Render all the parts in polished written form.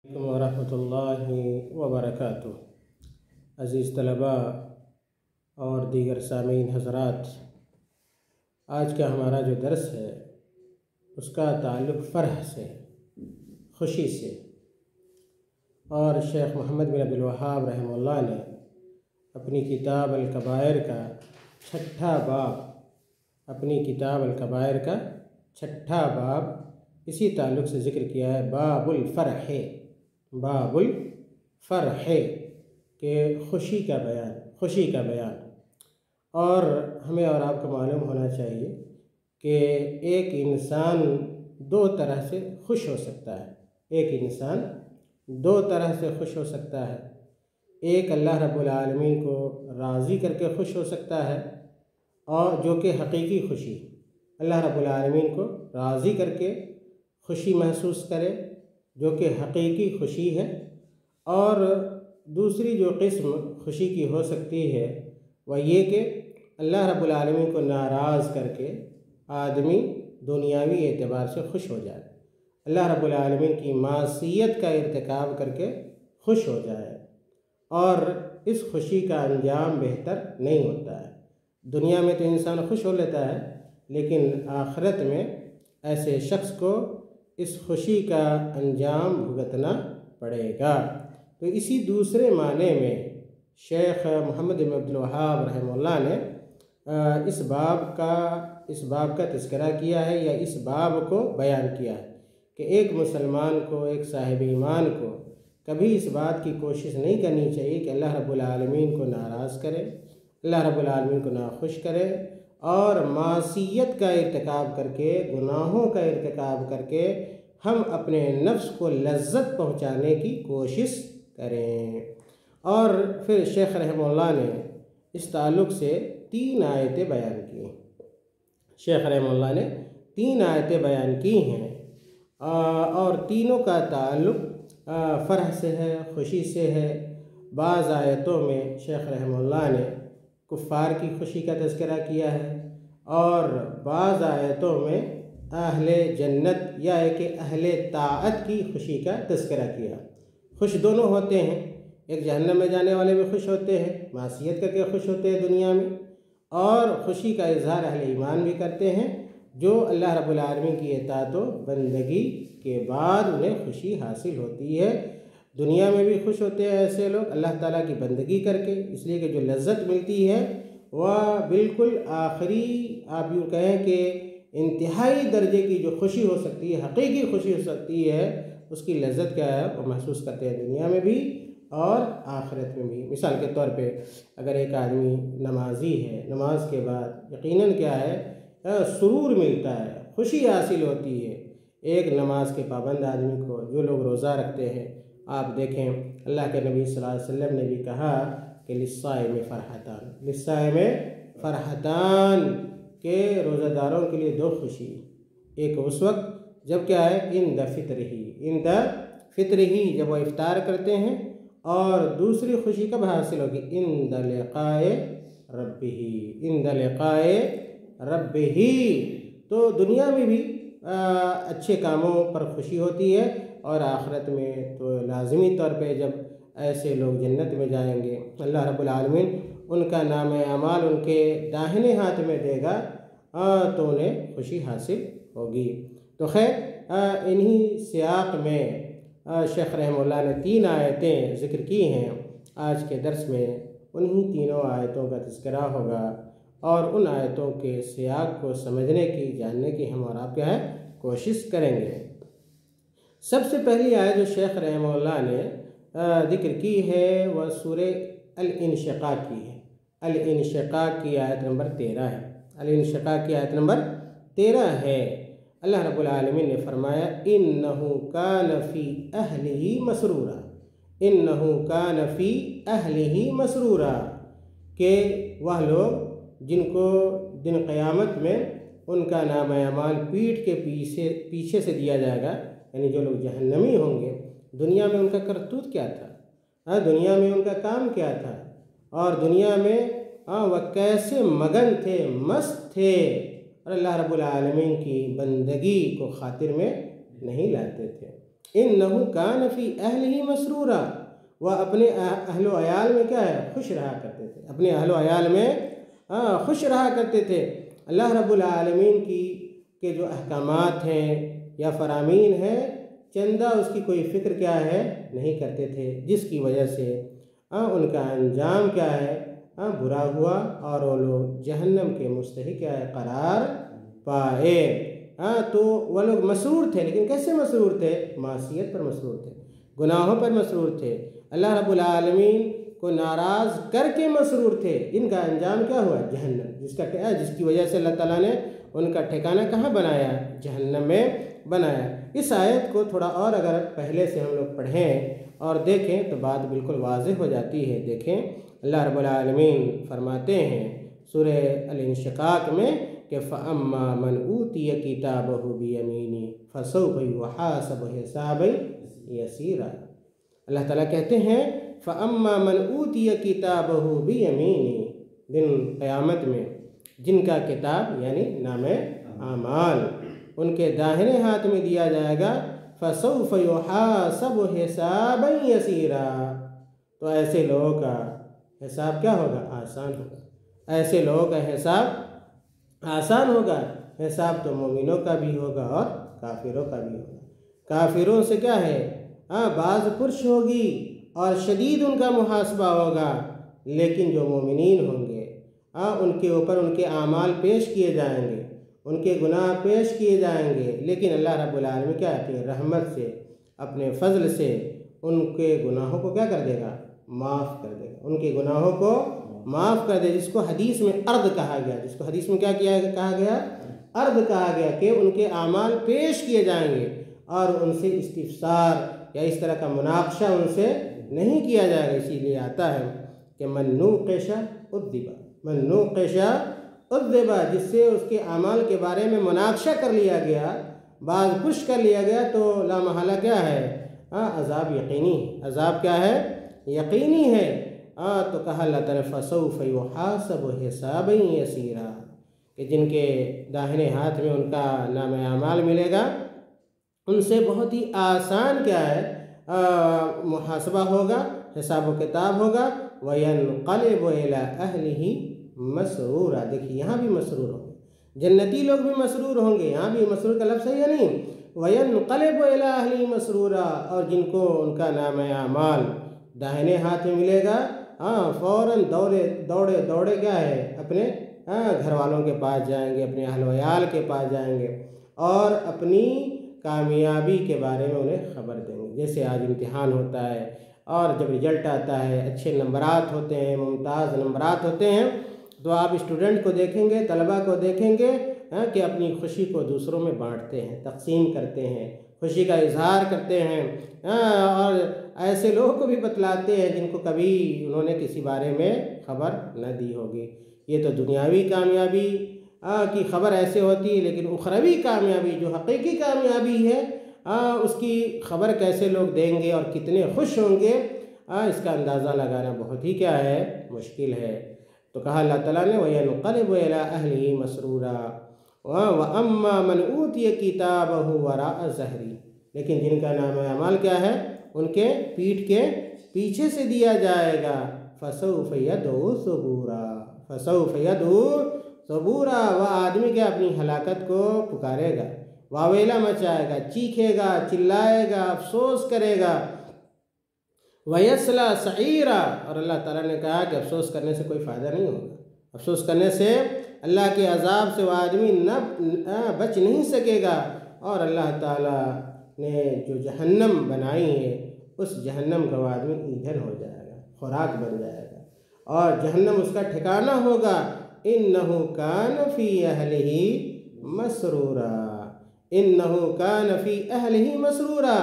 ورحمۃ اللہ وبرکاتہ۔ عزیز طلباء اور دیگر سامعین حضرات، آج کا ہمارا جو درس ہے اس کا تعلق فرح سے، خوشی سے، اور شیخ محمد بن عبد الوہاب رحمہ اللہ نے اپنی کتاب الکبائر کا چھٹا باب اسی تعلق سے ذکر کیا ہے، باب الفرح کہ خوشی کا بیان۔ اور ہمیں اور آپ کو معلوم ہونا چاہیے کہ ایک انسان دو طرح سے خوش ہو سکتا ہے۔ ایک اللہ رب العالمین کو راضی کر کے خوش ہو سکتا ہے، اور جو کہ حقیقی خوشی، اللہ رب العالمین کو راضی کر کے خوشی محسوس کرے، جو کہ حقیقی خوشی ہے۔ اور دوسری جو قسم خوشی کی ہو سکتی ہے وہ یہ کہ اللہ رب العالمین کو ناراض کر کے آدمی دنیاوی اعتبار سے خوش ہو جائے، اللہ رب العالمین کی معصیت کا ارتکاب کر کے خوش ہو جائے، اور اس خوشی کا انجام بہتر نہیں ہوتا ہے۔ دنیا میں تو انسان خوش ہو لیتا ہے، لیکن آخرت میں ایسے شخص کو اس خوشی کا انجام بھگتنا پڑے گا۔ تو اسی دوسرے معنی میں شیخ محمد بن عبد الوہاب رحمہ اللہ نے اس باب کا تذکرہ کیا ہے، یا اس باب کو بیان کیا ہے کہ ایک مسلمان کو، ایک صاحب ایمان کو کبھی اس بات کی کوشش نہیں کرنی چاہیے کہ اللہ رب العالمین کو ناراض کرے، اللہ رب العالمین کو ناخوش کرے، اور معصیت کا ارتکاب کر کے، گناہوں کا ارتکاب کر کے ہم اپنے نفس کو لذت پہنچانے کی کوشش کریں۔ اور پھر شیخ رحمہ اللہ نے اس تعلق سے 3 آیتیں بیان کی۔ شیخ رحمہ اللہ نے 3 آیتیں بیان کی ہیں، اور تینوں کا تعلق فرح سے ہے، خوشی سے ہے۔ بعض آیتوں میں شیخ رحمہ اللہ نے کفار کی خوشی کا تذکرہ کیا ہے، اور بعض آیتوں میں اہل جنت یا کہ اہل طاعت کی خوشی کا تذکرہ کیا۔ خوش دونوں ہوتے ہیں، ایک جہنم میں جانے والے بھی خوش ہوتے ہیں، معصیت کر کے خوش ہوتے ہیں دنیا میں، اور خوشی کا اظہار اہل ایمان بھی کرتے ہیں، جو اللہ رب العالمین کی اطاعت و بندگی کے بعد انہیں خوشی حاصل ہوتی ہے۔ دنیا میں بھی خوش ہوتے ہیں ایسے لوگ اللہ تعالیٰ کی بندگی کر کے، اس لیے کہ جو لذت ملتی ہے وہ بالکل آخری، آپ یوں کہیں کہ انتہائی درجے کی جو خوشی ہو سکتی ہے، حقیقی خوشی ہو سکتی ہے، اس کی لذت کیا ہے وہ محسوس کرتے ہیں دنیا میں بھی اور آخرت میں بھی۔ مثال کے طور پہ اگر ایک آدمی نمازی ہے، نماز کے بعد یقیناً کیا ہے سرور ملتا ہے، خوشی حاصل ہوتی ہے۔ ایک نماز کے پابند آدمی کو، جو لوگ روزہ رکھتے ہیں، آپ دیکھیں اللہ کے نبی صلی اللہ علیہ وسلم نے بھی کہا کہ للصائم فرحتان کہ روزہ داروں کے لیے 2 خوشی، ایک اس وقت جب کیا ہے عند فطر ہی جب وہ افطار کرتے ہیں، اور دوسری خوشی کب حاصل ہوگی عند لقائے ربہ۔ تو دنیا میں بھی اچھے کاموں پر خوشی ہوتی ہے، اور آخرت میں تو لازمی طور پہ جب ایسے لوگ جنت میں جائیں گے، اللہ رب العالمین ان کا نام اعمال ان کے داہنے ہاتھ میں دے گا، تو انہیں خوشی حاصل ہوگی۔ تو خیر انہی سیاق میں شیخ رحمہ اللہ نے 3 آیتیں ذکر کی ہیں۔ آج کے درس میں انہی تینوں آیتوں کا تذکرہ ہوگا، اور ان آیتوں کے سیاق کو سمجھنے کی، جاننے کی ہم اور آپ کیا ہے کوشش کریں گے۔ سب سے پہلی آیت جو شیخ رحمہ اللہ نے ذکر کی ہے وہ سورہ الانشقاق کی ہے۔ الانشقاق کی آیت نمبر 13 ہے۔ الانشقاق کی آیت نمبر 13 ہے۔ اللہ رب العالمین نے فرمایا انہ کان فی اہلہ مسرورا، کہ وہ لوگ جن کو دن قیامت میں ان کا نام اعمال پیٹھ کے پیچھے سے دیا جائے گا، یعنی جو لوگ جہنمی ہوں گے، دنیا میں ان کا کرتوت کیا تھا، دنیا میں ان کا کام کیا تھا، اور دنیا میں وہ کیسے مگن تھے، مست تھے، اور اللہ رب العالمین کی بندگی کو خاطر میں نہیں لاتے تھے۔ انہ کان فی اہلہ مسرورا، وہ اپنے اہل و عیال میں کیا ہے، خوش رہا کرتے تھے، اپنے اہل و عیال میں خوش رہا کرتے تھے۔ اللہ رب العالمین کے جو احکامات ہیں یا فرامین ہیں، چندہ اس کی کوئی فکر کیا ہے نہیں کرتے تھے، جس کی وجہ سے ان کا انجام کیا ہے برا ہوا، اور وہ لوگ جہنم کے مستحق کیا ہے قرار پائے۔ تو وہ لوگ مسرور تھے، لیکن کیسے مسرور تھے؟ معصیت پر مسرور تھے، گناہوں پر مسرور تھے، اللہ رب العالمین کو ناراض کر کے مسرور تھے۔ ان کا انجام کیا ہوا؟ جہنم، جس کی وجہ سے اللہ تعالیٰ نے ان کا ٹھکانہ کہاں بنایا؟ جہنم میں بنایا۔ اس آیت کو تھوڑا اور اگر پہلے سے ہم لوگ پڑھیں اور دیکھیں تو بات بالکل واضح ہو جاتی ہے۔ دیکھیں اللہ رب العالمین فرماتے ہیں سورہ الانشقاق میں کہ فَأَمَّا مَنْ أُوتِيَ كِتَابَهُ بِيَمِينِهِ فَسَوْفَ يُحَاسَبُ حِسَابًا يَسِيرًا۔ اللہ تعالیٰ کہتے ہیں فَأَمَّا مَنْ أُوتِيَ كِتَابَهُ بِيَمِينِهِ، دن قیامت میں جن کا کتاب یعنی نام اعمال ان کے داہنے ہاتھ میں دیا جائے گا، فَسَوْفَ يُحَاسَبُ حِسَابًا يَسِيرًا، تو ایسے لوگوں کا حساب کیا ہوگا؟ آسان ہوگا۔ ایسے لوگوں کا حساب آسان ہوگا۔ حساب تو مومنوں کا بھی ہوگا اور کافروں کا بھی ہوگا۔ کافروں سے کیا ہے باز پرش ہوگی اور شدید ان کا محاسبہ ہوگا، لیکن جو مومنین ہوں گے ان کے اوپر ان کے اعمال پیش کیے جائیں گے، ان کے گناہ پیش کیے جائیں گے، لیکن اللہ رب العالمین کیا اپنی رحمت سے اپنے فضل سے ان کے گناہوں کو کیا کر دے گا؟ معاف کر دے گا، ان کے گناہوں کو معاف کر دے، جس کو حدیث میں عرض کہا گیا، جس کو حدیث میں کیا کہا گیا؟ عرض کہا گیا، کہ ان کے اعمال پیش کیے جائیں گے اور ان سے استفسار یا اس طرح کا مناقشہ ان سے نہیں کیا جائے گا۔ اسی لیے آتا ہے کہ من نوقش عذب، من نوقش عذب، جس سے اس کے اعمال کے بارے میں مناقشہ کر لیا گیا، باز پرس کر لیا گیا، تو لا محالہ کیا ہے عذاب یقینی ہے۔ عذاب کیا ہے؟ یقینی ہے۔ تو کہا اللہ تعالیٰ فَسَوْفَ يُحَاسَبُ حِسَابًا يَسِيرًا، کہ جن کے داہنے ہاتھ میں ان کا نام اعمال ملے گا، ان سے بہت ہی آسان کیا ہے محاسبہ ہوگا، حساب و کتاب ہوگا۔ وَيَنْقَلِبُ إِلَىٰ أَهْلِهِ مَسْرُورًا، دیکھیے یہاں بھی مسرور ہوں گے، جنتی لوگ بھی مسرور ہوں گے، یہاں بھی مسرور کا لفظ ہے یا نہیں؟ وَيَنْقَلِبُ إِلَىٰ أَهْلِهِ مَسْرُورًا، اور جن کو ان کا نام اعمال داہنے ہاتھ میں ملے گا، فوراً دوڑے کیا ہے اپنے گھر والوں کے پاس جائیں گے، اپنے اہل و عیال کے پاس جائیں گے اور اپنی کامیابی کے بارے میں انہیں خبر دیں گے۔ جیسے آج امتحان ہوتا ہے اور جب رزلٹ آتا ہے، اچھے نمبرات ہوتے ہیں، ممتاز نمبرات ہوتے ہیں، تو آپ اسٹوڈنٹ کو دیکھیں گے، طلبہ کو دیکھیں گے کہ اپنی خوشی کو دوسروں میں بانٹتے ہیں، تقسیم کرتے ہیں، خوشی کا اظہار کرتے ہیں، اور ایسے لوگوں کو بھی بتلاتے ہیں جن کو کبھی انہوں نے کسی بارے میں خبر نہ دی ہوگی۔ یہ تو دنیاوی کامیابی کی خبر ایسے ہوتی ہے، لیکن اخروی کامیابی جو حقیقی کامیابی ہے اس کی خبر کیسے لوگ دیں گے اور کتنے خوش ہوں گے، اس کا اندازہ لگانا بہت ہی کیا ہے مشکل ہے۔ تو کہا اللہ تعالیٰ نے وَيَنْقَلِبُ إِلَىٰ أَهْلِهِ مَسْرُورًا وَأَمَّا مَنْ أُوتِيَ كِتَابَهُ وَرَاءَ ظَهْرِهِ، لیکن جن کا نام اعمال کیا ہے ان کے پیٹھ کے پیچھے سے دیا جائے گا، فَسَوْفَ يَدْعُو ثُبُورًا، فَسَوْفَ يَدْعُو ثُبُورًا، وہ آدمی کیا اپنی ہلاکت کو پکارے گا، واویلا مچائے گا، چیخے گا، چلائے گا، افسوس کرے گا، وَيَصْلَىٰ سَعِيرًا، اور اللہ تعالیٰ نے کہا کہ افسوس کرنے سے کوئی فائدہ نہیں ہوگا، افسوس کرنے سے اللہ کے عذاب سے وہ آدمی بچ نہیں سکے گا، اور اللہ تعالیٰ نے جو جہنم بنائی ہے اس جہنم کا وہ آدمی ایندھن ہو جائے گا، خوراک بن جائے گا، اور جہنم اس کا ٹھکانہ ہوگا۔ إِنَّهُ كَانَ فِي أَهْلِهِ مَسْرُورًا، إِنَّهُ كَانَ فِي أَهْلِهِ مَسْرُورًا،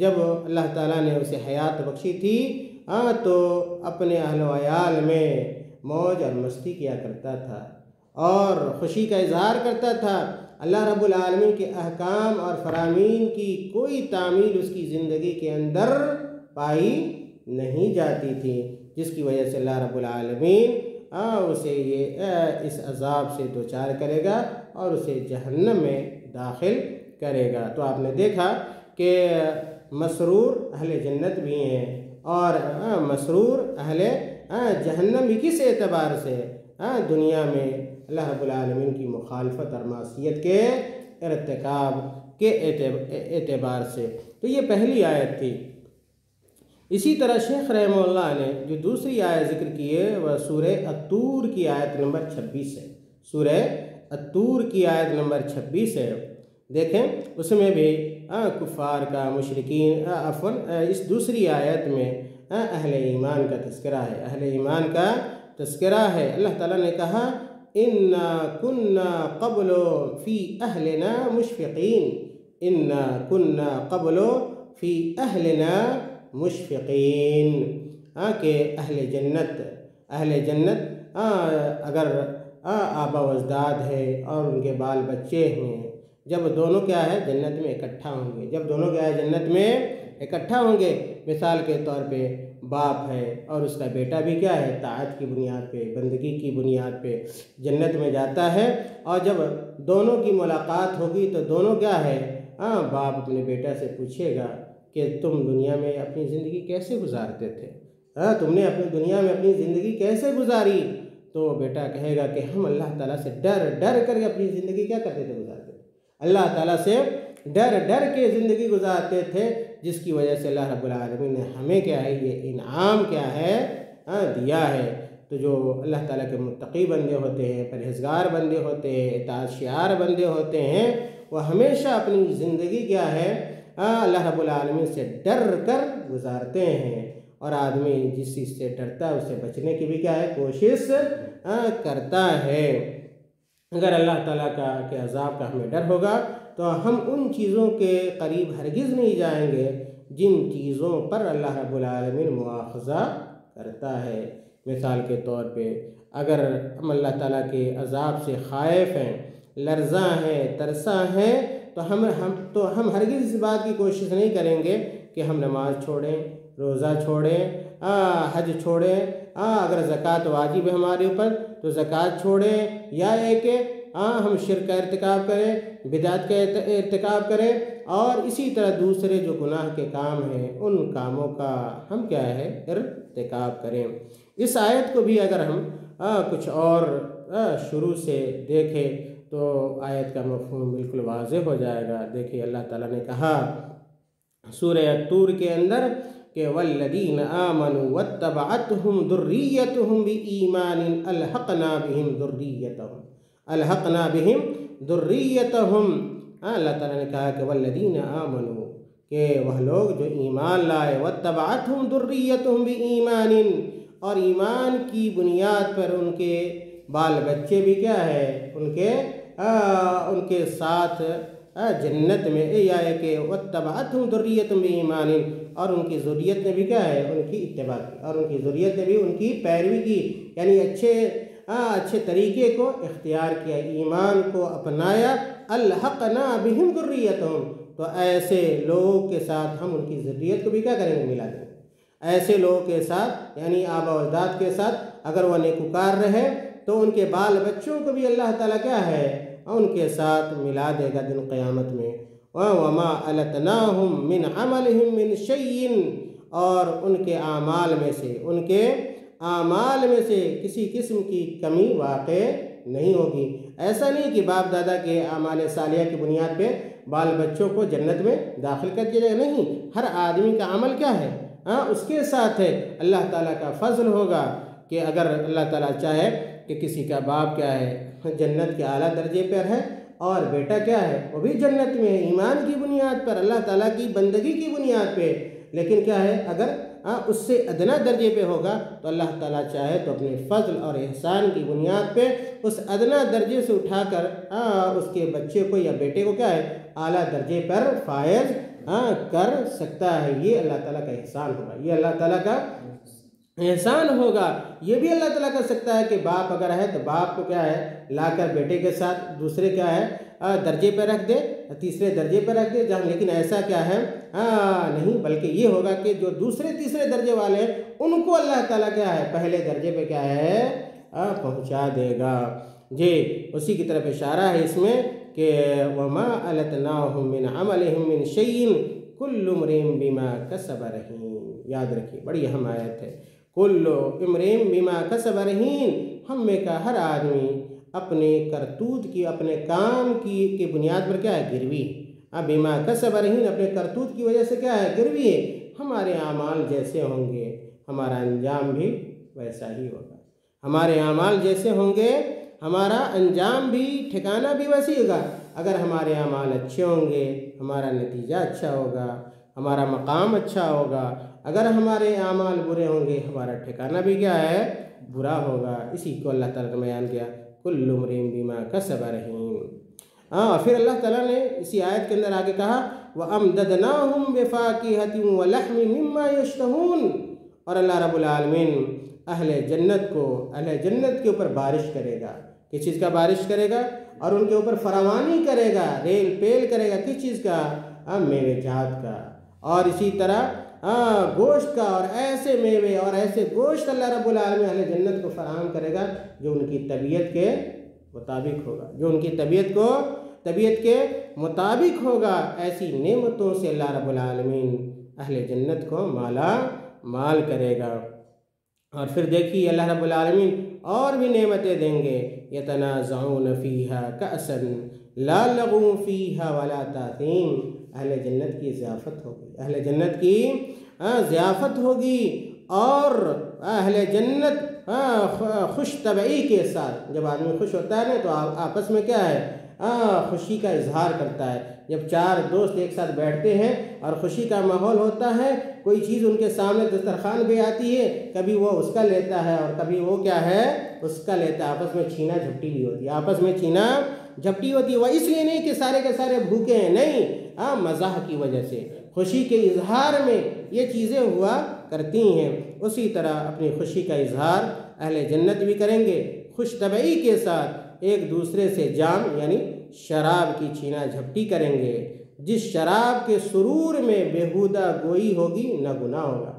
جب اللہ تعالیٰ نے اسے حیات بخشی تھی تو اپنے اہل و عیال میں موج اور مستی کیا کرتا تھا اور خوشی کا اظہار کرتا تھا۔ اللہ رب العالمین کے احکام اور فرامین کی کوئی تعمیل اس کی زندگی کے اندر پائی نہیں جاتی تھی، جس کی وجہ سے اللہ رب العالمین اسے اس عذاب سے دوچار کرے گا اور اسے جہنم میں داخل کرے گا۔ تو آپ نے دیکھا کہ مسرور اہل جنت بھی ہیں اور مسرور اہل جہنم بھی کس اعتبار سے؟ دنیا میں اللہ رب العالمین کی مخالفت اور معصیت کے ارتکاب کے اعتبار سے۔ تو یہ پہلی آیت تھی۔ اسی طرح شیخ رحمہ اللہ نے جو دوسری آیت ذکر کی ہے وہ سورہ الطور کی آیت نمبر 26 ہے۔ سورہ الطور کی آیت نمبر 26 ہے۔ دیکھیں اس میں بھی کفار کا، مشرکین، اس دوسری آیت میں اہل ایمان کا تذکرہ ہے، اہل ایمان کا تذکرہ ہے۔ اللہ تعالیٰ نے کہا اِنَّا كُنَّا قَبْلُ فِي أَهْلِنَا مُشْفِقِينَ، اِنَّا كُنَّا قَبْلُ فِي أَهْلِنَا مشفقین، کہ اہل جنت اگر آبا و اجداد ہے اور ان کے بال بچے ہیں، جب دونوں کیا ہے جنت میں اکٹھا ہوں گے، جب دونوں کیا ہے جنت میں اکٹھا ہوں گے، مثال کے طور پہ باپ ہے اور اس کا بیٹا بھی کیا ہے طاعت کی بنیاد پہ، بندگی کی بنیاد پہ جنت میں جاتا ہے، اور جب دونوں کی ملاقات ہوگی تو دونوں کیا ہے باپ اپنے بیٹا سے پوچھے گا کہ تم دنیا میں اپنی زندگی کیسے گزارتے تھے، تم نے اپنی دنیا میں اپنی زندگی کیسے گزاری؟ تو بیٹا کہے گا کہ ہم اللہ تعالیٰ سے ڈر کر کے اپنی زندگی کیا کرتے تھے گزارتے تھے، اللہ تعالیٰ سے ڈر کے زندگی گزارتے تھے، جس کی وجہ سے اللہ رب العالمین نے ہمیں کیا ہے یہ انعام کیا ہے دیا ہے۔ تو جو اللہ تعالیٰ کے متقی بندے ہوتے ہیں، پرہیزگار بندے ہوتے ہیں، اطاعت شعار بندے ہوتے ہیں، وہ ہمیشہ اپنی زندگی کیا ہے اللہ رب العالمین سے ڈر کر گزارتے ہیں، اور آدمی جس چیز سے ڈرتا ہے اس سے بچنے کی بھی کیا ہے کوشش کرتا ہے۔ اگر اللہ تعالیٰ کے عذاب کا ہمیں ڈر ہوگا تو ہم ان چیزوں کے قریب ہرگز نہیں جائیں گے جن چیزوں پر اللہ رب العالمین مواخذہ کرتا ہے۔ مثال کے طور پہ اگر ہم اللہ تعالیٰ کے عذاب سے خائف ہیں، لرزاں ہیں، ترساں ہیں، تو ہم ہرگز اس بات کی کوشش نہیں کریں گے کہ ہم نماز چھوڑیں، روزہ چھوڑیں، حج چھوڑیں، اگر زکوٰۃ واجب ہے ہمارے اوپر تو زکوٰۃ چھوڑیں، یا کہ ہم شرک کا ارتکاب کریں، بدعت کا ارتکاب کریں، اور اسی طرح دوسرے جو گناہ کے کام ہیں ان کاموں کا ہم کیا ہے ارتکاب کریں۔ اس آیت کو بھی اگر ہم کچھ اور شروع سے دیکھیں تو آیت کا مفہوم بالکل واضح ہو جائے گا۔ دیکھیے اللہ تعالیٰ نے کہا سورہ الطور کے اندر کہ وَالَّذِينَ آمَنُوا وَاتَّبَعَتْهُمْ ذُرِّيَّتُهُمْ بِإِيمَانٍ أَلْحَقْنَا بِهِمْ ذُرِّيَّتَهُمْ۔ اللہ تعالیٰ نے کہا کہ وَالَّذِينَ آمَنُوا، کہ وہ لوگ جو ایمان لائے، وَاتَّبَعَتْهُمْ ذُرِّيَّتُهُمْ بِإِيمَانٍ، اور ایمان کی بنیاد پر ان کے بال بچے بھی کیا ہے ان کے ساتھ جنت میں، یا کہ وَاتَّبَعَتْهُمْ ذُرِّيَّتُهُمْ بِإِيمَانٍ، اور ان کی ذریت نے بھی کیا ہے ان کی اتباع کی، اور ان کی ذریت نے بھی ان کی پیروی کی، یعنی اچھے طریقے کو اختیار کیا، ایمان کو اپنایا۔ الحقنا بہم ذریتہم، تو ایسے لوگوں کے ساتھ ہم ان کی ذریت کو بھی کیا کریں گے ملا دیں گے۔ ایسے لوگوں کے ساتھ یعنی آبا و اجداد کے ساتھ اگر وہ نیکوکار رہے تو ان کے بال بچوں کو بھی اللہ تعالیٰ کیا ہے ان کے ساتھ ملا دے گا دن قیامت میں۔ وَمَا أَلَتْنَاهُمْ مِنْ عَمَلِهِمْ مِنْ شَيْءٍ، اور ان کے اعمال میں سے کسی قسم کی کمی واقع نہیں ہوگی۔ ایسا نہیں کہ باپ دادا کے اعمال صالحہ کی بنیاد پہ بال بچوں کو جنت میں داخل کر دیا جائے، نہیں، ہر آدمی کا عمل کیا ہے اس کے ساتھ ہے۔ اللہ تعالیٰ کا فضل ہوگا کہ اگر اللہ تعالیٰ چاہے کہ کسی کا باپ کیا ہے جنت کے اعلیٰ درجے پر ہے اور بیٹا کیا ہے وہ بھی جنت میں ہے، ایمان کی بنیاد پر، اللہ تعالیٰ کی بندگی کی بنیاد پہ، لیکن کیا ہے اگر اس سے ادنا درجے پہ ہوگا تو اللہ تعالیٰ چاہے تو اپنے فضل اور احسان کی بنیاد پہ اس ادنا درجے سے اٹھا کر اس کے بچے کو یا بیٹے کو کیا ہے اعلیٰ درجے پر فائز کر سکتا ہے۔ یہ اللہ تعالیٰ کا احسان ہوگا، یہ اللہ تعالیٰ کا احسان ہوگا۔ یہ بھی اللہ تعالیٰ کر سکتا ہے کہ باپ اگر ہے تو باپ کو کیا ہے لا کر بیٹے کے ساتھ دوسرے کیا ہے درجے پہ رکھ دے، تیسرے درجے پہ رکھ دے، جہاں لیکن ایسا کیا ہے نہیں، بلکہ یہ ہوگا کہ جو دوسرے تیسرے درجے والے ہیں ان کو اللہ تعالیٰ کیا ہے پہلے درجے پہ کیا ہے پہنچا دے گا۔ جی اسی کی طرف اشارہ ہے اس میں کہ وَمَا أَلَتْنَاهُمْ مِنْ عَمَلِهِمْ مِنْ شَيْءٍ، کل امرئ بما کسب رہین، یاد رکھیے بڑی اہم آیت ہے، کل امرئ بما کسب رہین، ہم میں کا ہر آدمی اپنے کرتوت کی، اپنے کام کی بنیاد پر کیا ہے؟ گروی ہے۔ بما کسب رہین، اپنے کرتوت کی وجہ سے کیا ہے؟ گروی ہے۔ ہمارے اعمال جیسے ہوں گے ہمارا انجام بھی ویسا ہی ہوگا، ہمارے اعمال جیسے ہوں گے ہمارا انجام بھی، ٹھکانہ بھی ویسے ہی ہوگا۔ اگر ہمارے اعمال اچھے ہوں گے ہمارا نتیجہ اچھا ہوگا، ہمارا مقام اچھا ہوگا، اگر ہمارے اعمال برے ہوں گے ہمارا ٹھکانہ بھی کیا ہے؟ برا ہوگا۔ اسی کو اللہ تعالیٰ نے بیان کیا، کل امرئ بما کسب رہین۔ پھر اللہ تعالیٰ نے اسی آیت کے اندر آگے کہا وَأَمْدَدْنَاهُمْ بِفَاكِهَةٍ وَلَحْمٍ مِّمَّا يَشْتَهُونَ، اور اللہ رب العالمین اہل جنت کے اوپر بارش کرے گا۔ کس چیز کا بارش کرے گا؟ اور ان کے اوپر فراوانی کرے گا، ریل پیل کرے گا، کس چیز کا؟ میوے جات کا، اور اسی طرح گوشت کا، اور ایسے میوے اور ایسے گوشت اللہ رب العالمین اہل جنت کو فراہم کرے گا جو ان کی طبیعت کے مطابق ہوگا، جو ان کی طبیعت کے مطابق ہوگا۔ ایسی نعمتوں سے اللہ رب العالمین اہل جنت کو مالا مال کرے گا۔ اور پھر دیکھیے اللہ رب العالمین اور بھی نعمتیں دیں گے، یتنازعون فیہا کأسا لا لغو فیہا ولا تاثیم، اہل جنت کی ضیافت ہوگی، اہل جنت کی ضیافت ہوگی، اور اہل جنت خوش طبعی کے ساتھ، جب آدمی خوش ہوتا ہے نا تو آپس میں کیا ہے؟ خوشی کا اظہار کرتا ہے۔ جب چار دوست ایک ساتھ بیٹھتے ہیں اور خوشی کا ماحول ہوتا ہے، کوئی چیز ان کے سامنے دسترخوان پہ آتی ہے، کبھی وہ اس کا لیتا ہے اور کبھی وہ کیا ہے؟ اس کا لیتا ہے، آپس میں چھینا جھپٹی بھی ہوتی ہے، آپس میں چھینا جھپٹی ہوتی ہے۔ وہ اس لیے نہیں کہ سارے کے سارے بھوکے ہیں، نہیں، مزاح کی وجہ سے، خوشی کے اظہار میں یہ چیزیں ہوا کرتی ہیں۔ اسی طرح اپنی خوشی کا اظہار اہل جنت بھی کریں گے، خوش طبعی کے ساتھ ایک دوسرے سے جام یعنی شراب کی چھینا جھپٹی کریں گے۔ جس شراب کے سرور میں بیہودہ گوئی ہوگی نہ گناہ ہوگا۔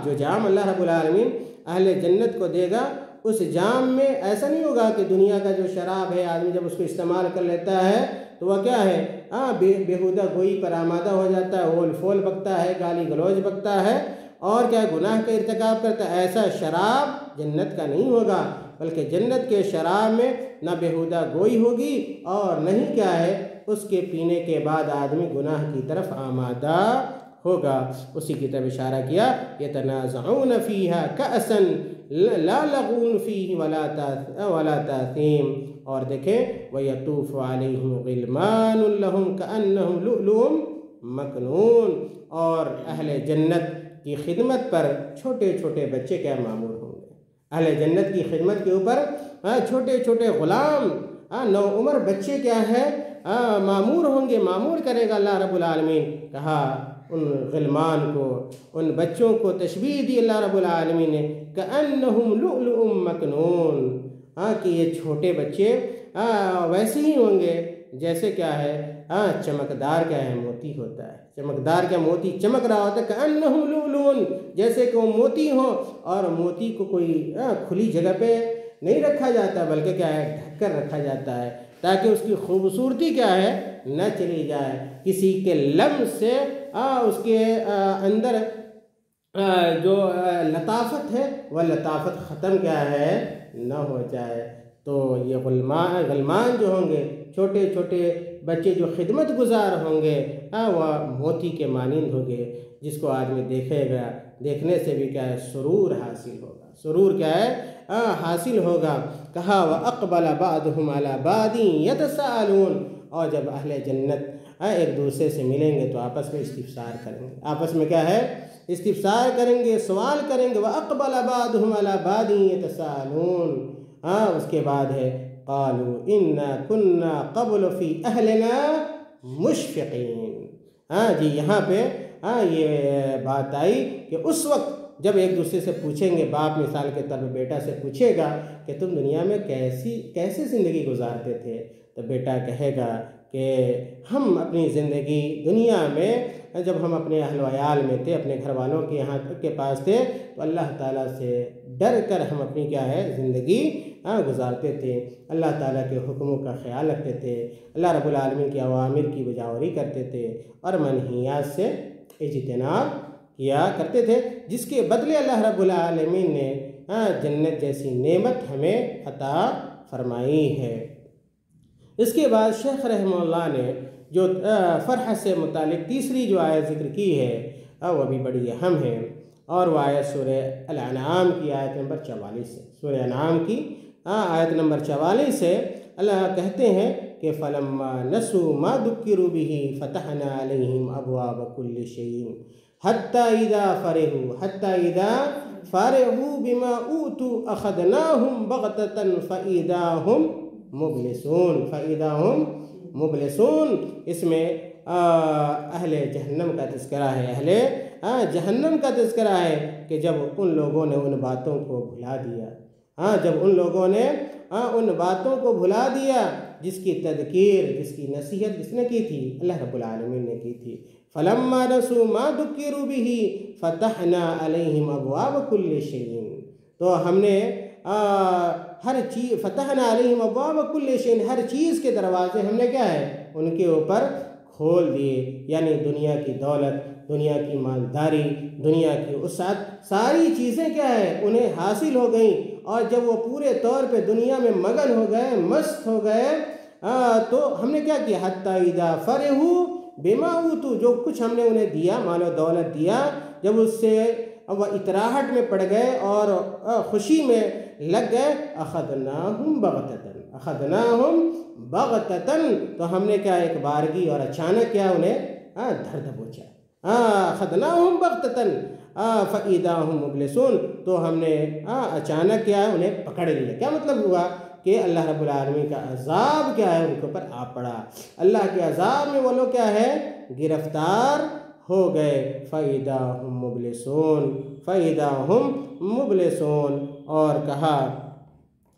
جو جام اللہ رب العالمین اہل جنت کو دے گا، اس جام میں ایسا نہیں ہوگا کہ دنیا کا جو شراب ہے آدمی جب اس کو استعمال کر لیتا ہے تو وہ کیا ہے؟ بیہودہ گوئی پر آمادہ ہو جاتا ہے، اول فول بکتا ہے، گالی گلوچ بکتا ہے، اور کیا گناہ کا ارتکاب کرتا ہے۔ ایسا شراب جنت کا نہیں ہوگا، بلکہ جنت کے شراب میں نہ بیہودہ گوئی ہوگی اور نہ ہی کیا ہے اس کے پینے کے بعد آدمی گناہ کی طرف آمادہ ہوگا۔ اسی کی طرف اشارہ کیا، یتنازعون فیہا کأسا لا لغو فیہ ولا تاثیم، اور دیکھیں وَيَطُوفُ عَلَيْهِمْ غِلْمَانٌ لَهُمْ كَأَنَّهُمْ لُؤْلُؤٌ مَّكْنُونٌ، اور اہل جنت کی خدمت پر چھوٹے چھوٹے بچے کیا معمور ہوں گے۔ اہل جنت کی خدمت کے اوپر چھوٹے چھوٹے غلام، نو عمر بچے کیا ہے؟ معمور ہوں گے، معمور کرے گا اللہ رب العالمین۔ کہا ان غلمان کو، ان بچوں کو تشبیہ دی اللہ رب العالمین نے، كَأَنَّهُمْ لُؤْلُؤٌ مَّكْنُونٌ، کہ یہ چھوٹے بچے ویسے ہی ہوں گے جیسے کیا ہے؟ چمکدار کیا ہے؟ موتی ہوتا ہے، چمکدار کیا؟ موتی چمک رہا ہوتا ہے، كَأَنَّهُ لُؤْلُؤٌ، جیسے کہ وہ موتی ہو، اور موتی کو کوئی کھلی جگہ پہ نہیں رکھا جاتا بلکہ کیا ہے؟ ڈھک کر رکھا جاتا ہے تاکہ اس کی خوبصورتی کیا ہے؟ نہ چلی جائے، کسی کے لمس سے اس کے اندر جو لطافت ہے وہ لطافت ختم کیا ہے؟ نہ ہو جائے۔ تو یہ غلمان جو ہوں گے، چھوٹے چھوٹے بچے جو خدمت گزار ہوں گے، وہ موتی کے مانند ہوں گے، جس کو آدمی دیکھے گا، دیکھنے سے بھی کیا ہے؟ سرور حاصل ہوگا، سرور کیا ہے؟ حاصل ہوگا۔ کہا وَأَقْبَلَ بَعْضُهُمْ عَلَى بَعْضٍ يَتَسَاءَلُونَ، اور جب اہل جنت ایک دوسرے سے ملیں گے تو آپس میں استفسار کریں گے، آپس میں کیا ہے؟ استفسار کریں گے، سوال کریں گے۔ وَأَقْبَلَ بَعْضُهُمْ عَلَى بَعْضٍ يَتَسَاءَلُونَ، اس کے بعد ہے قَالُوا إِنَّا كُنَّا قَبْلُ فِي أَهْلِنَا مُشْفِقِينَ۔ جی یہاں پہ یہ بات آئی کہ اس وقت جب ایک دوسرے سے پوچھیں گے، باپ مثال کے طور پہ بیٹا سے پوچھے گا کہ تم دنیا میں کیسی زندگی گزارتے تھے، تو بیٹا کہے گا کہ ہم اپنی زندگی دنیا میں جب ہم اپنے اہل و عیال میں تھے، اپنے گھر والوں کے یہاں کے پاس تھے، تو اللہ تعالیٰ سے ڈر کر ہم اپنی کیا ہے زندگی گزارتے تھے، اللہ تعالیٰ کے حکموں کا خیال رکھتے تھے، اللہ رب العالمین کے اوامر کی بجاوری کرتے تھے اور منہیات سے اجتناب کیا کرتے تھے، جس کے بدلے اللہ رب العالمین نے جنت جیسی نعمت ہمیں عطا فرمائی ہے۔ اس کے بعد شیخ رحمہ اللہ نے جو فرح سے متعلق تیسری جو آیت ذکر کی ہے وہ بھی بڑی اہم ہے، اور وہ آیت سورہ الانعام کی آیت نمبر 44 سے، سورہ انعام کی آیت نمبر 44 سے اللہ کہتے ہیں کہ فَلَمَّا نَسُوا مَا ذُكِّرُوا بِهِ فَتَحْنَا عَلَيْهِمْ أَبْوَابَ كُلِّ شَيْءٍ حَتَّى إِذَا فَرِحُوا بِمَا أُوتُوا أَخَذْنَاهُمْ بَغْتَةً فَإِذَا هُمْ مبلسون۔ اس میں اہل جہنم کا تذکرہ ہے، اہل جہنم کا تذکرہ ہے کہ جب ان لوگوں نے ان باتوں کو بھلا دیا، جب ان لوگوں نے ان باتوں کو بھلا دیا جس کی تذکیر، جس کی نصیحت کس نے کی تھی؟ اللہ رب العالمین نے کی تھی۔ فَلَمَّا نَسُوا مَا ذُكِّرُوا بِهِ فَتَحْنَا عَلَيْهِمْ أَبْوَابَ كُلِّ شَيْءٍ، تو ہم نے ہر چیز فتحنا علیہم ابواب کل شیء، ہر چیز کے دروازے ہم نے کیا ہے ان کے اوپر کھول دیے، یعنی دنیا کی دولت، دنیا کی مالداری، دنیا کی وسعت، ساری چیزیں کیا ہے انہیں حاصل ہو گئیں، اور جب وہ پورے طور پہ دنیا میں مگن ہو گئے، مست ہو گئے، تو ہم نے کیا کیا؟ حَتَّى إِذَا فَرِحُوا بِمَا أُوتُوا، جو کچھ ہم نے انہیں دیا، مال و دولت دیا، جب اس سے وہ اطراحت میں پڑ گئے اور خوشی میں لگ گئے، أَخَذْنَاهُمْ بَغْتَةً، تو ہم نے کیا ایک بارگی اور اچانک کیا انہیں دھر دبوچا، أَخَذْنَاهُمْ بَغْتَةً فَإِذَا هُمْ مُبْلِسُونَ، تو ہم نے اچانک کیا انہیں پکڑ لیا۔ کیا مطلب ہوا کہ اللہ رب العالمین کا عذاب کیا ہے ان کے اوپر آ پڑا، اللہ کے عذاب میں وہ لوگ کیا ہے گرفتار ہو گئے۔ فَإِذَا هُمْ مُبْلِسُونَ، اور کہا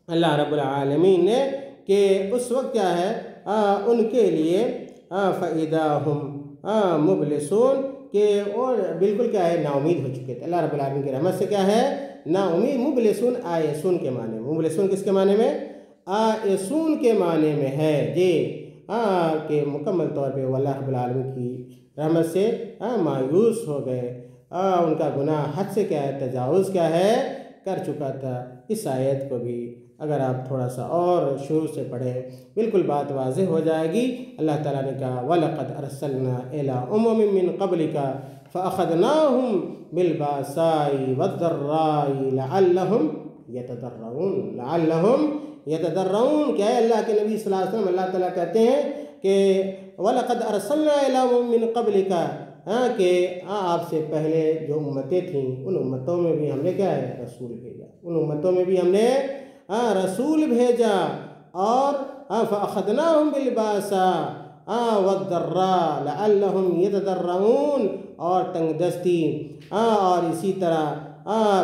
اللہ رب العالمین نے کہ اس وقت کیا ہے ان کے لیے فَإِذَا هُمْ مُبْلِسُونَ، کہ اور بالکل کیا ہے نا امید ہو چکے تھے اللہ رب العالمین کی رحمت سے، کیا ہے نا امید۔ مبلسون آئسون کے معنی میں، مبلسون کس کے معنی میں؟ آئسون کے معنی میں ہے جی، کہ مکمل طور پہ وہ اللہ رب العالمین کی رحمت سے مایوس ہو گئے، ان کا گناہ حد سے کیا ہے تجاوز کیا ہے کر چکا تھا۔ اس آیت کو بھی اگر آپ تھوڑا سا اور شروع سے پڑھیں بالکل بات واضح ہو جائے گی۔ اللہ تعالیٰ نے کہا وَلَقَدْ أَرْسَلْنَا إِلَىٰ أُمَمٍ مِّن قَبْلِكَ فَأَخَذْنَاهُمْ بِالْبَأْسَاءِ وَالضَّرَّاءِ لَعَلَّهُمْ يَتَضَرَّعُونَ، کہ اے اللہ کے نبی صلی اللہ علیہ وسلم، اللہ تعالیٰ کہتے ہیں کہ وَلَقَدْ أَرْسَلْنَا إِلَىٰ أُمَمٍ مِّن قَبْلِكَ، کہ آپ سے پہلے جو امتیں تھیں ان امتوں میں بھی ہم نے کیا ہے رسول بھیجا، ان امتوں میں بھی ہم نے رسول بھیجا، اور فَأَخَذْنَاهُمْ بِالْبَأْسَاءِ وَالضَّرَّاءِ لَعَلَّهُمْ يَتَضَرَّعُونَ، اور تنگ دستی اور اسی طرح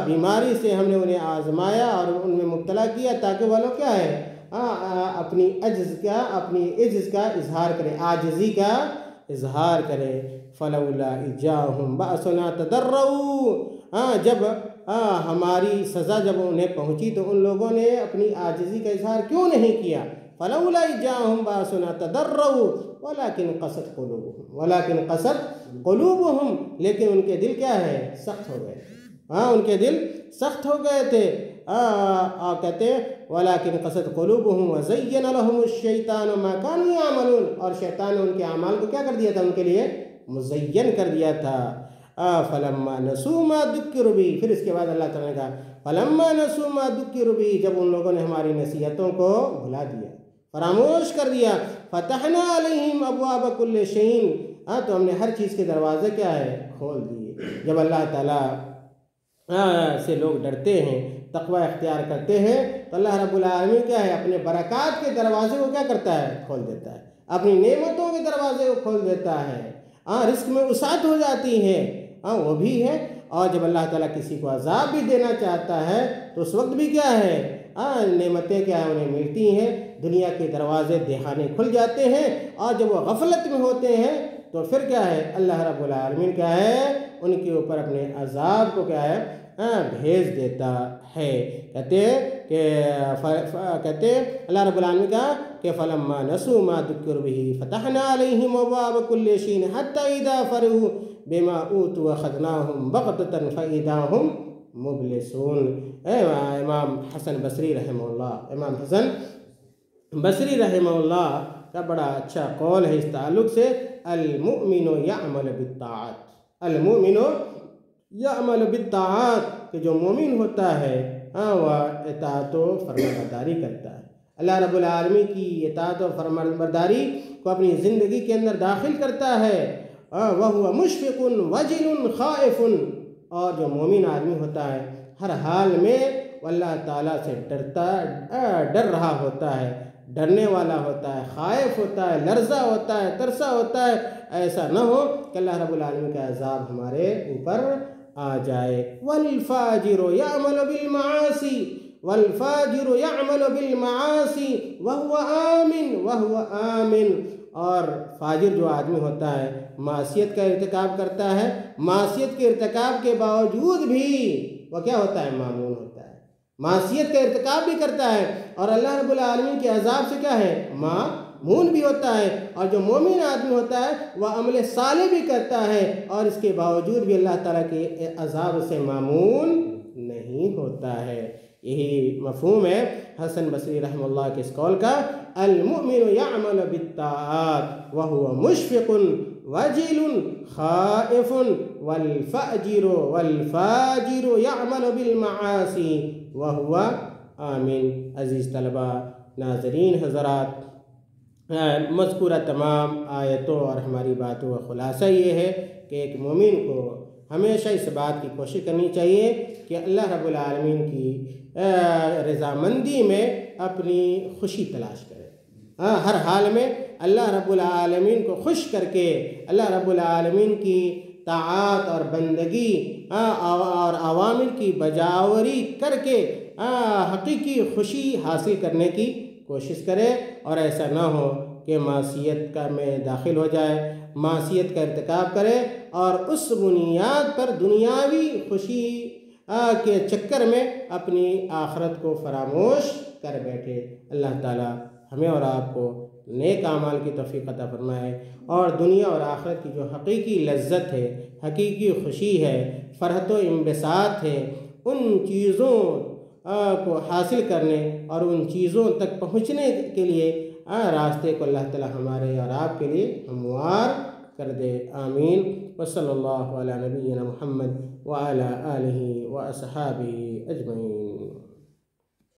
بیماری سے ہم نے انہیں آزمایا اور ان میں مبتلا کیا، تاکہ وہ لوگ کیا ہے اپنی عجز کا اظہار کرے، عاجزی کا اظہار کرے۔ فَلَوْلَا إِذْ جَاءَهُمْ بَأْسُنَا تَضَرَّعُوا، جب ہماری سزا جب انہیں پہنچی تو ان لوگوں نے اپنی عاجزی کا اظہار کیوں نہیں کیا؟ فَلَوْلَا إِذْ جَاءَهُمْ بَأْسُنَا تَضَرَّعُوا وَلَكِنْ قَسَتْ قُلُوبُهُمْ، لیکن ان کے دل کیا ہے سخت ہو گئے، ان کے دل سخت ہو گئے تھے، کہتے ہیں وَلَكِنْ قَسَتْ قُلُوبُهُمْ وَزَيَّنَ لَهُمُ الشَّيْطَانُ مَا كَانُوا يَعْمَلُونَ، اور شیطان نے ان کے اعمال کو کیا کر دیا تھا ان کے لیے مزین کر دیا تھا۔ فَلَمَّا نَسُوا مَا ذُكِّرُوا بِهِ، پھر اس کے بعد اللہ تعالیٰ نے کہا فَلَمَّا نَسُوا مَا ذُكِّرُوا بِهِ، جب ان لوگوں نے ہماری نصیحتوں کو بھلا دیا، فراموش کر دیا، فَتَحْنَا عَلَيْهِمْ أَبْوَابَ كُلِّ شَيْءٍ، تو ہم نے ہر چیز کے دروازے کیا ہے کھول دیے۔ جب اللہ تعالیٰ سے لوگ ڈرتے ہیں، تقوی اختیار کرتے ہیں، تو اللہ رب العالمین کیا ہے اپنے برکات کے دروازے کو کیا کرتا ہے کھول دیتا ہے، اپنی نعمتوں کے دروازے کو کھول دیتا ہے، رزق میں وسعت ہو جاتی ہے، وہ بھی ہے۔ اور جب اللہ تعالیٰ کسی کو عذاب بھی دینا چاہتا ہے تو اس وقت بھی کیا ہے نعمتیں کیا ہے انہیں ملتی ہیں، دنیا کے دروازے دہانے کھل جاتے ہیں، اور جب وہ غفلت میں ہوتے ہیں تو پھر کیا ہے اللہ رب العالمین کیا ہے ان کے اوپر اپنے عذاب کو کیا ہے بھیج دیتا ہے۔ کہتے اللہ رب العالمین کا کہ فَلَمَّا نَسُوا مَا ذُكِّرُوا بِهِ فَتَحْنَا عَلَيْهِمْ أَبْوَابَ كُلِّ شَيْءٍ حَتَّى إِذَا فَرِحُوا بِمَا أُوتُوا أَخَذْنَاهُمْ بَغْتَةً فَإِذَا هُمْ مُبْلِسُونَ۔ امام حسن بصری رحمہ اللہ، امام حسن بصری رحمہ اللہ کا بڑا اچھا قول ہے اس تعلق سے، المؤمن یعمل بالطاعات، المؤمن یعمل بالطاعات، کہ جو مومن ہوتا ہے وہ اطاعت و فرمانبرداری کرتا ہے، اللہ رب العالمین کی اطاعت و فرمانبرداری کو اپنی زندگی کے اندر داخل کرتا ہے، وَهُوَ مُشْفِقٌ وَجِلٌ خَائِفٌ، اور جو مومن آدمی ہوتا ہے ہر حال میں وہ اللہ تعالیٰ سے ڈر رہا ہوتا ہے، ڈرنے والا ہوتا ہے، خائف ہوتا ہے، لرزا ہوتا ہے، ترسا ہوتا ہے، ایسا نہ ہو کہ اللہ رب العالمین کا عذاب ہمارے اوپر آ جائے۔ وَالْفَاجِرُ يَعْمَلُ بِالْمَعَاصِي، وَالْفَاجِرُ يَعْمَلُ بِالْمَعَاصِي وَهُوَ آمِن، اور فاجر جو آدمی ہوتا ہے معصیت کا ارتکاب کرتا ہے، معصیت کے ارتکاب کے باوجود بھی وہ کیا ہوتا ہے مامون ہوتا ہے، معصیت کا ارتکاب بھی کرتا ہے اور اللہ رب العالمین کے عذاب سے کیا ہے مامون بھی ہوتا ہے، اور جو مومن آدمی ہوتا ہے وہ عمل صالح بھی کرتا ہے اور اس کے باوجود بھی اللہ تعالیٰ کے عذاب سے مامون نہیں ہوتا ہے۔ یہی مفہوم ہے حسن بصری رحمہ اللہ کے اس قول کا، المؤمن یعمل بالطاعات وهو مشفق وجل خائف والفاجر یعمل بالمعاصی وهو آمن۔ عزیز طلبہ، ناظرین حضرات، مذکورہ تمام آیتوں اور ہماری باتوں کا خلاصہ یہ ہے کہ ایک مومن کو ہمیشہ اس بات کی کوشش کرنی چاہیے کہ اللہ رب العالمین کی رضامندی میں اپنی خوشی تلاش کرے، ہر حال میں اللہ رب العالمین کو خوش کر کے اللہ رب العالمین کی طاعات اور بندگی اور عوامر کی بجاوری کر کے حقیقی خوشی حاصل کرنے کی کوشش کرے، اور ایسا نہ ہو کہ معصیت میں داخل ہو جائے، معصیت کا ارتکاب کرے اور اس بنیاد پر دنیاوی خوشی کے چکر میں اپنی آخرت کو فراموش کر بیٹھے۔ اللہ تعالی ہمیں اور آپ کو نیک اعمال کی توفیق عطا فرمائے، اور دنیا اور آخرت کی جو حقیقی لذت ہے، حقیقی خوشی ہے، فرحت و انبساط ہے، ان چیزوں کو حاصل کرنے اور ان چیزوں تک پہنچنے کے لیے راستے کو اللہ تعالی ہمارے اور آپ کے لیے ہموار کر دے، آمین۔ وصلی اللہ علی نبینا محمد وعلی آلہ واصحابہ اجمعین۔